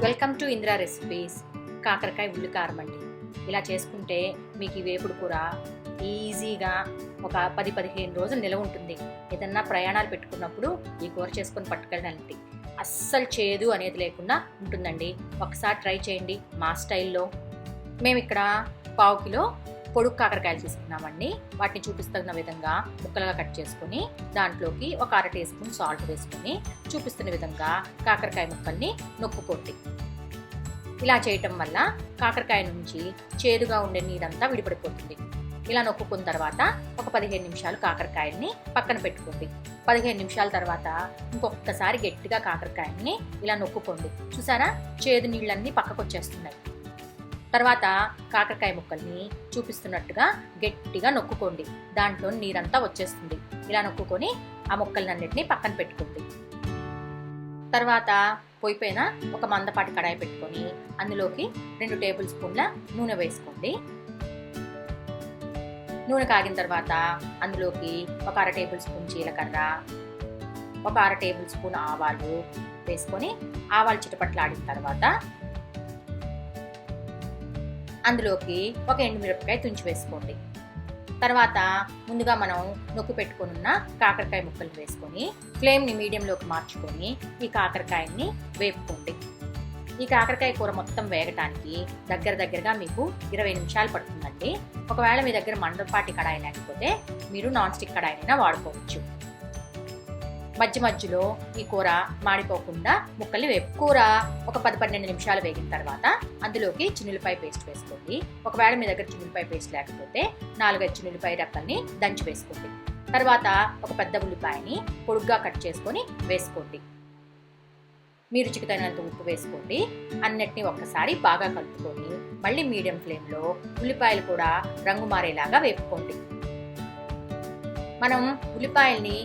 Welcome to Indira recipes. కాకరకాయ ఉల్లికారం అండి. ఇలా చేసుకుంటే మీకు ఈ వేపుడు కూర ఈజీగా ఒక 10-15 రోజులు నిలవ ఉంటుంది. ఏదన్నా ప్రయాణాలు పెట్టుకున్నప్పుడు ఈ కూర చేసుకొని పట్టుకెళ్ళాలంటే అస్సలు చేదు అనేది లేకుండా ఉంటుందండి. ఒకసారి ట్రై చేయండి మా స్టైల్లో. మేము ఇక్కడ 1/2 కిలో పొడుగు కాకరకాయలు తీసుకున్నామండి. వాటిని చూపిస్తున్న విధంగా ముక్కలుగా కట్ చేసుకొని దాంట్లోకి ఒక 1/2 టీ స్పూన్ సాల్ట్ వేసుకొని చూపిస్తున్న విధంగా కాకరకాయ ముక్కల్ని నొక్కుకోండి. ఇలా చేయటం వల్ల కాకరకాయ నుంచి చేదుగా ఉండే నీరంతా విడిపడిపోతుంది. ఇలా నొక్కుకున్న తర్వాత ఒక 15 నిమిషాలు కాకరకాయల్ని పక్కన పెట్టుకోండి. 15 నిమిషాల తర్వాత ఇంకొకసారి గట్టిగా కాకరకాయల్ని ఇలా నొక్కుకోండి. చూసారా, చేదు నీళ్ళన్నీ పక్కకు వచ్చేస్తున్నాయి. తర్వాత కాకరకాయ ముక్కల్ని చూపిస్తున్నట్టుగా గట్టిగా నొక్కుకోండి. దాంట్లో నీరంతా వచ్చేస్తుంది. ఇలా నొక్కుకొని ఆ ముక్కలన్నిటినీ పక్కన పెట్టుకోండి. తర్వాత పొయ్యి పైన ఒక మందపాటి కడాయి పెట్టుకొని అందులోకి 2 టేబుల్ స్పూన్ల నూనె వేసుకోండి. నూనె కాగిన తర్వాత అందులోకి ఒక 1/2 టేబుల్ స్పూన్ జీలకర్ర, ఒక 1/2 టేబుల్ స్పూన్ ఆవాలు వేసుకొని ఆవాలు చిటపట్లాడిన తర్వాత అందులోకి ఒక ఎండుమిరపకాయ తుంచి వేసుకోండి. తర్వాత ముందుగా మనం నొక్కి పెట్టుకున్న కాకరకాయ ముక్కలు వేసుకొని ఫ్లేమ్ని మీడియంలోకి మార్చుకొని ఈ కాకరకాయని వేపుకోండి. ఈ కాకరకాయ కూర మొత్తం వేగటానికి దగ్గరగా మీకు 20 నిమిషాలు పడుతుందండి. ఒకవేళ మీ దగ్గర మందపాటి కడాయి లేకపోతే మీరు నాన్ స్టిక్ కడాయినైనా వాడుకోవచ్చు. మధ్యలో ఈ కూర మాడిపోకుండా ముక్కల్ని కూర ఒక 10-12 నిమిషాలు వేగిన తర్వాత అందులోకి చిన్నులపాయ పేస్ట్ వేసుకోండి. ఒకవేళ మీ దగ్గర చిన్నులపాయ పేస్ట్ లేకపోతే 4-5 చిన్నులపాయ రెక్కల్ని దంచి వేసుకోండి. తర్వాత ఒక పెద్ద ఉల్లిపాయని పొడుగ్గా కట్ చేసుకొని వేసుకోండి. మీ రుచికి తగినంత ఉప్పు వేసుకోండి. అన్నిటినీ ఒక్కసారి బాగా కలుపుకొని మళ్ళీ మీడియం ఫ్లేమ్లో ఉల్లిపాయలు కూడా రంగు మారేలాగా వేపుకోండి. మనం ఉల్లిపాయల్ని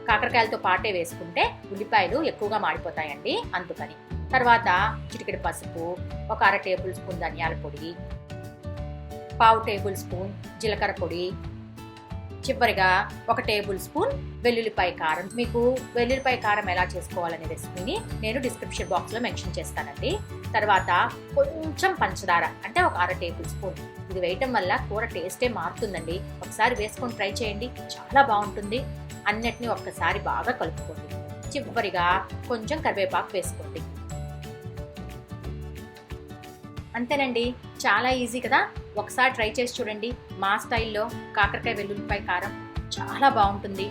కాకరకాయలతో పాటే వేసుకుంటే ఉల్లిపాయలు ఎక్కువగా మాడిపోతాయండి, అందుకని. తర్వాత చిటికెడు పసుపు, ఒక 1/2 టేబుల్ స్పూన్ ధనియాల పొడి, 1/2 టేబుల్ స్పూన్ జీలకర్ర పొడి, చివరిగా 1 టేబుల్ స్పూన్ వెల్లుల్లిపాయ కారం. మీకు వెల్లుల్లిపాయ కారం ఎలా చేసుకోవాలనే రెసిపీని నేను డిస్క్రిప్షన్ బాక్స్లో మెన్షన్ చేస్తానండి. తర్వాత కొంచెం పంచదార, అంటే ఒక 1/2 టేబుల్ స్పూన్. ఇది వేయటం వల్ల కూర టేస్టే మారుతుందండి. ఒకసారి వేసుకొని ట్రై చేయండి, చాలా బాగుంటుంది. అన్నిటినీ ఒక్కసారి బాగా కలుపుకోండి. చివరిగా కొంచెం కరివేపాకు వేసుకోండి. అంతేనండి, చాలా ఈజీ కదా. ఒకసారి ట్రై చేసి చూడండి మా స్టైల్లో. కాకరకాయ వెల్లుల్లిపాయ కారం చాలా బాగుంటుంది.